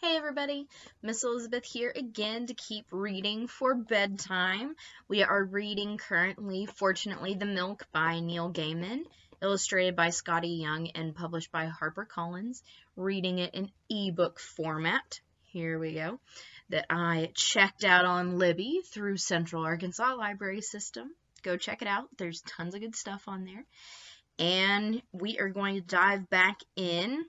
Hey everybody, Miss Elizabeth here again to keep reading for bedtime. We are reading currently, fortunately, The Milk by Neil Gaiman, illustrated by Scotty Young and published by HarperCollins. Reading it in ebook format. Here we go. That I checked out on Libby through Central Arkansas Library System. Go check it out. There's tons of good stuff on there. And we are going to dive back in.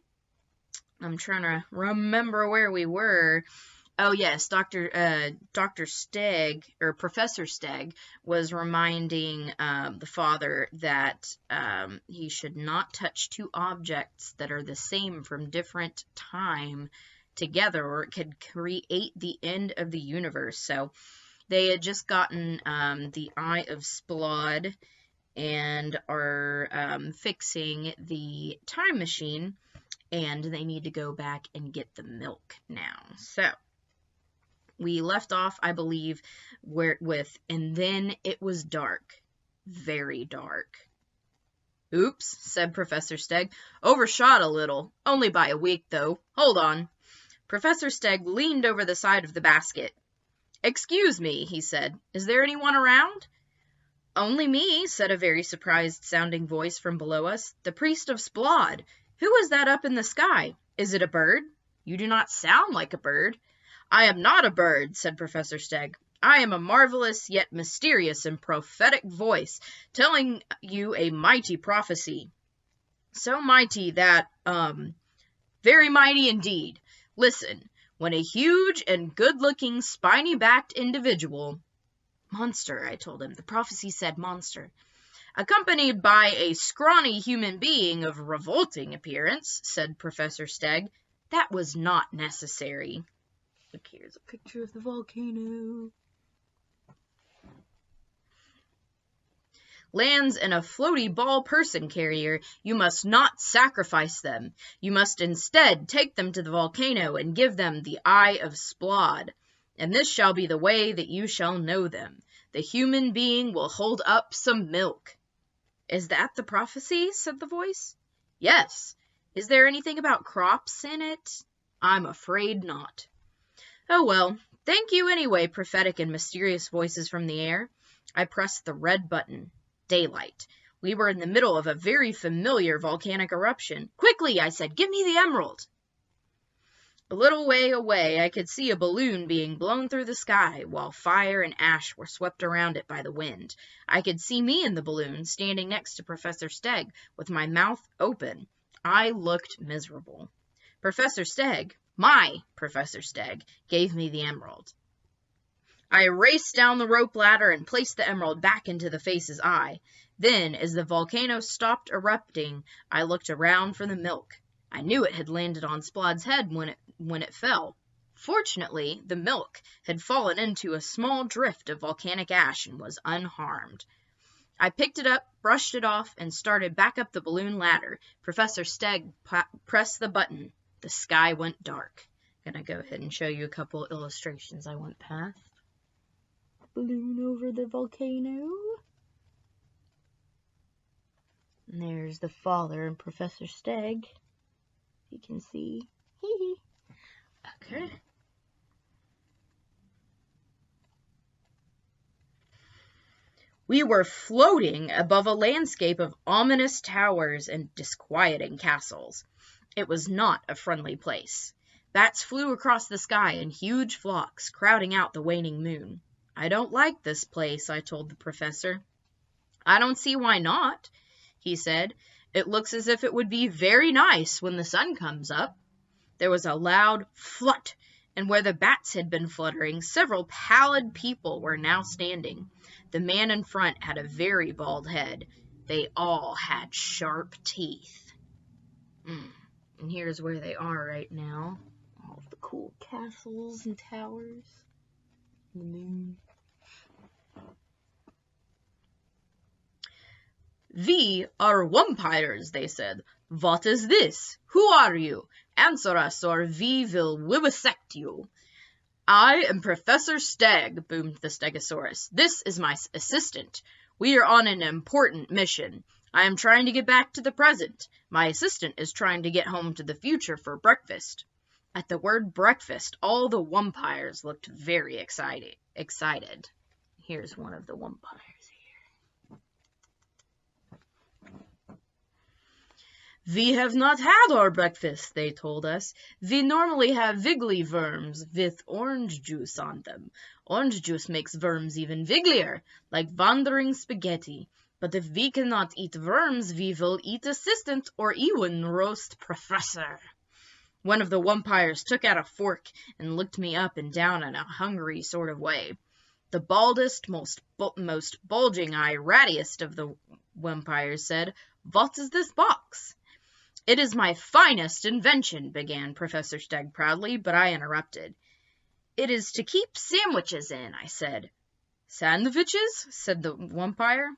I'm trying to remember where we were. Oh yes, Dr. Stag, or Professor Stag, was reminding the father that he should not touch two objects that are the same from different time together, or it could create the end of the universe. So they had just gotten the Eye of Splod and are fixing the time machine. And they need to go back and get the milk now. So, we left off, I believe, and then it was dark. Very dark. Oops, said Professor Steg. Overshot a little. Only by a week, though. Hold on. Professor Steg leaned over the side of the basket. Excuse me, he said. Is there anyone around? Only me, said a very surprised-sounding voice from below us. The priest of Splod. Who is that up in the sky? Is it a bird? You do not sound like a bird. I am not a bird, said Professor Steg. I am a marvelous yet mysterious and prophetic voice, telling you a mighty prophecy. So mighty that, very mighty indeed. Listen, when a huge and good-looking, spiny-backed individual... Monster, I told him. The prophecy said monster. Accompanied by a scrawny human being of revolting appearance, said Professor Steg. That was not necessary. Look, here's a picture of the volcano. Lands in a floaty ball person carrier, you must not sacrifice them. You must instead take them to the volcano and give them the Eye of Splod. And this shall be the way that you shall know them. The human being will hold up some milk. Is that the prophecy? Said the voice. Yes. Is there anything about crops in it? I'm afraid not. Oh well, thank you anyway, prophetic and mysterious voices from the air. I pressed the red button. Daylight. We were in the middle of a very familiar volcanic eruption. Quickly, I said, give me the emerald. A little way away, I could see a balloon being blown through the sky, while fire and ash were swept around it by the wind. I could see me in the balloon, standing next to Professor Steg, with my mouth open. I looked miserable. Professor Steg, my Professor Steg, gave me the emerald. I raced down the rope ladder and placed the emerald back into the face's eye. Then, as the volcano stopped erupting, I looked around for the milk. I knew it had landed on Splod's head when it fell. Fortunately, the milk had fallen into a small drift of volcanic ash and was unharmed. I picked it up, brushed it off, and started back up the balloon ladder. Professor Steg pressed the button. The sky went dark. I'm going to go ahead and show you a couple illustrations I went past. Balloon over the volcano. And there's the father and Professor Steg. You can see. Okay. We were floating above a landscape of ominous towers and disquieting castles. It was not a friendly place. Bats flew across the sky in huge flocks, crowding out the waning moon. I don't like this place, I told the professor. I don't see why not, he said. It looks as if it would be very nice when the sun comes up. There was a loud flut, and where the bats had been fluttering, several pallid people were now standing. The man in front had a very bald head. They all had sharp teeth. And here's where they are right now. All of the cool castles and towers. The moon. We are vampires, they said. What is this? Who are you? Answer us, or we will vivisect you. I am Professor Stag, boomed the Stegosaurus. This is my assistant. We are on an important mission. I am trying to get back to the present. My assistant is trying to get home to the future for breakfast. At the word breakfast, all the wumpires looked very excited. Here's one of the wumpires. We have not had our breakfast, they told us. We normally have wiggly worms with orange juice on them. Orange juice makes worms even wigglier, like wandering spaghetti. But if we cannot eat worms, we will eat assistant or even roast professor. One of the wumpires took out a fork and looked me up and down in a hungry sort of way. The baldest, most bulging-eyed, rattiest of the wumpires said, "What is this box?" "It is my finest invention," began Professor Stag proudly, but I interrupted. "It is to keep sandwiches in," I said. "Sandwiches?" said the wumpire.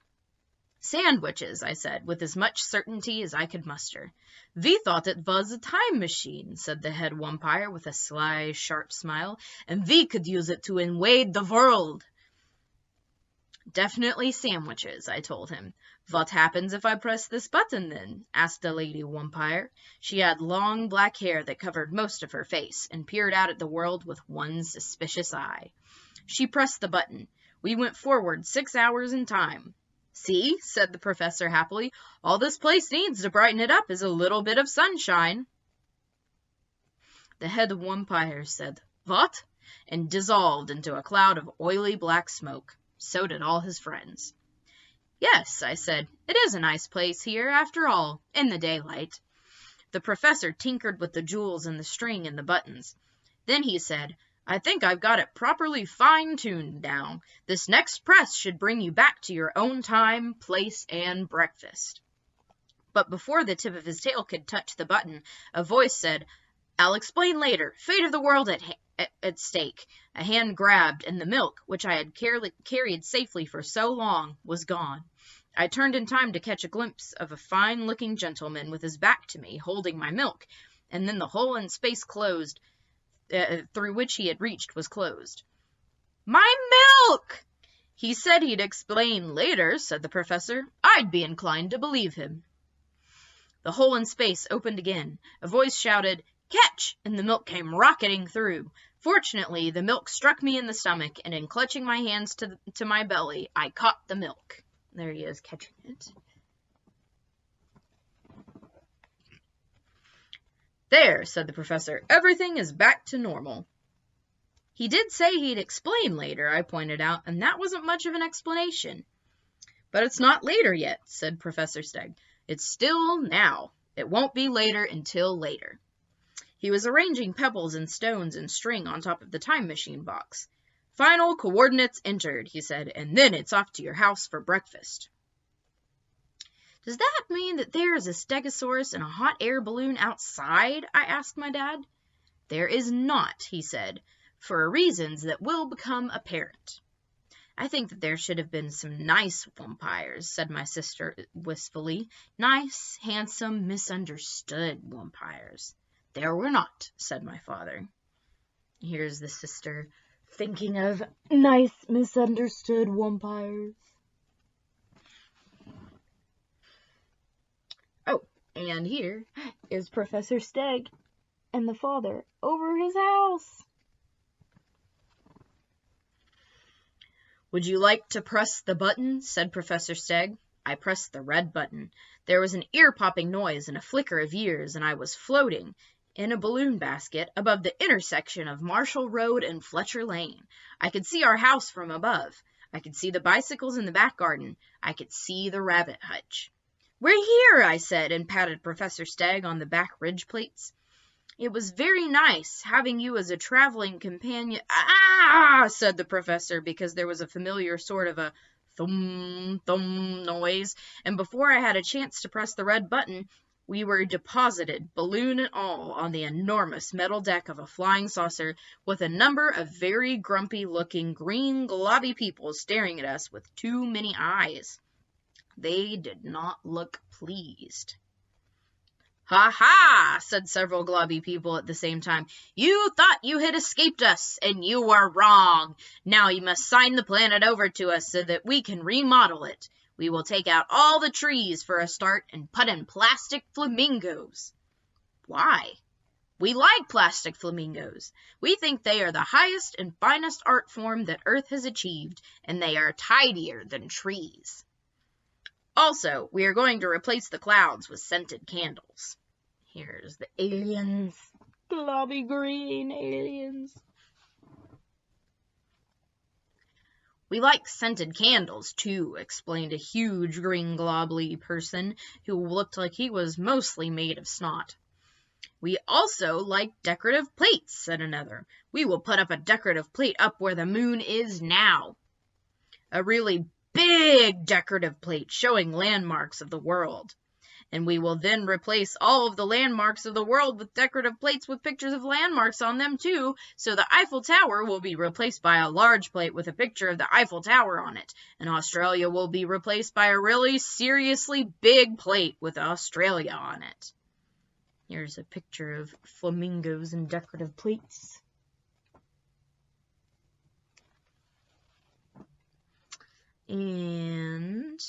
"Sandwiches," I said, with as much certainty as I could muster. "We thought it was a time machine," said the head wumpire with a sly, sharp smile, "and we could use it to invade the world." "Definitely sandwiches," I told him. "What happens if I press this button, then?" asked the lady wumpire. She had long black hair that covered most of her face, and peered out at the world with one suspicious eye. She pressed the button. We went forward 6 hours in time. "See," said the professor happily, "all this place needs to brighten it up is a little bit of sunshine." The head wumpire said, "What?" and dissolved into a cloud of oily black smoke. So did all his friends. "Yes," I said, "it is a nice place here, after all, in the daylight." The professor tinkered with the jewels and the string and the buttons. Then he said, "I think I've got it properly fine-tuned now. This next press should bring you back to your own time, place, and breakfast." But before the tip of his tail could touch the button, a voice said, "I'll explain later. Fate of the world at stake." A hand grabbed, and the milk, which I had carried safely for so long, was gone. I turned in time to catch a glimpse of a fine-looking gentleman with his back to me, holding my milk, and then the hole in space closed, through which he had reached was closed. "My milk!" "He said he'd explain later," said the professor. "I'd be inclined to believe him." The hole in space opened again. A voice shouted, "Catch!" and the milk came rocketing through. Fortunately, the milk struck me in the stomach, and in clutching my hands to my belly, I caught the milk. There he is, catching it. "There," said the professor, "everything is back to normal." "He did say he'd explain later," I pointed out, "and that wasn't much of an explanation." "But it's not later yet," said Professor Stag. "It's still now. It won't be later until later." He was arranging pebbles and stones and string on top of the time machine box. "Final coordinates entered," he said, "and then it's off to your house for breakfast." "Does that mean that there is a stegosaurus in a hot air balloon outside?" I asked my dad. "There is not," he said, "for reasons that will become apparent." "I think that there should have been some nice wumpires," said my sister wistfully. "Nice, handsome, misunderstood wumpires." "There were not," said my father. Here's the sister thinking of nice, misunderstood wumpires. Oh, and here is Professor Stag and the father over his house. "Would you like to press the button?" said Professor Stag. I pressed the red button. There was an ear-popping noise and a flicker of ears, and I was floating in a balloon basket above the intersection of Marshall Road and Fletcher Lane. I could see our house from above. I could see the bicycles in the back garden. I could see the rabbit hutch. "We're here," I said, and patted Professor Stag on the back ridge plates. "It was very nice having you as a traveling companion." "Ah!" said the professor, because there was a familiar sort of a thum, thum noise, and before I had a chance to press the red button, we were deposited, balloon and all, on the enormous metal deck of a flying saucer, with a number of very grumpy-looking, green, globby people staring at us with too many eyes. They did not look pleased. "Ha ha!" said several globby people at the same time. "You thought you had escaped us, and you were wrong. Now you must sign the planet over to us so that we can remodel it. We will take out all the trees for a start and put in plastic flamingos." "Why?" We like plastic flamingos. We think they are the highest and finest art form that Earth has achieved, and they are tidier than trees. Also, we are going to replace the clouds with scented candles. Here's the aliens. Globby green aliens. We like scented candles, too, explained a huge green globly person who looked like he was mostly made of snot. We also like decorative plates, said another. We will put up a decorative plate up where the moon is now. A really big decorative plate showing landmarks of the world. And we will then replace all of the landmarks of the world with decorative plates with pictures of landmarks on them too, so the Eiffel Tower will be replaced by a large plate with a picture of the Eiffel Tower on it, and Australia will be replaced by a really seriously big plate with Australia on it. Here's a picture of flamingos and decorative plates. And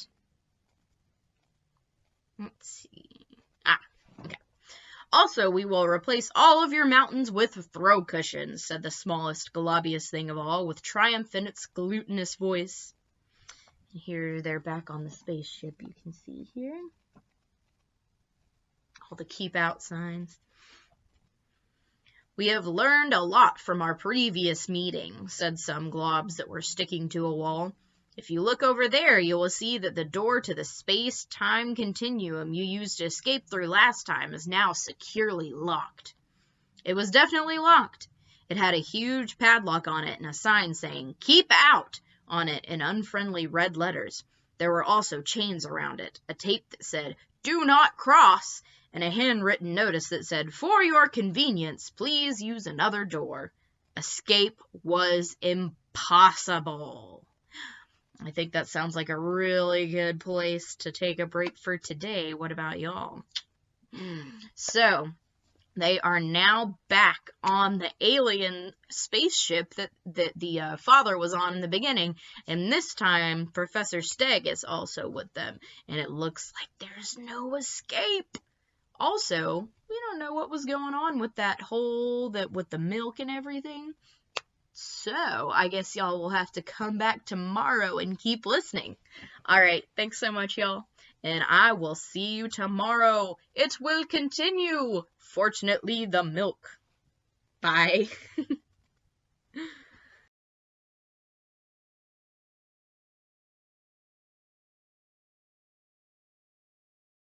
let's see. Okay. Also, we will replace all of your mountains with throw cushions, said the smallest, globbiest thing of all, with triumph in its glutinous voice. Here they're back on the spaceship, you can see here. All the keep out signs. We have learned a lot from our previous meeting, said some globs that were sticking to a wall. If you look over there, you will see that the door to the space-time continuum you used to escape through last time is now securely locked. It was definitely locked. It had a huge padlock on it and a sign saying, "Keep out," on it in unfriendly red letters. There were also chains around it, a tape that said, "Do not cross," and a handwritten notice that said, "For your convenience, please use another door." Escape was impossible. I think that sounds like a really good place to take a break for today. What about y'all? So, they are now back on the alien spaceship that the father was on in the beginning, and this time Professor Stag is also with them, and it looks like there's no escape. Also, we don't know what was going on with that hole with the milk and everything. So, I guess y'all will have to come back tomorrow and keep listening. Alright, thanks so much, y'all. And I will see you tomorrow. It will continue. Fortunately, the milk. Bye.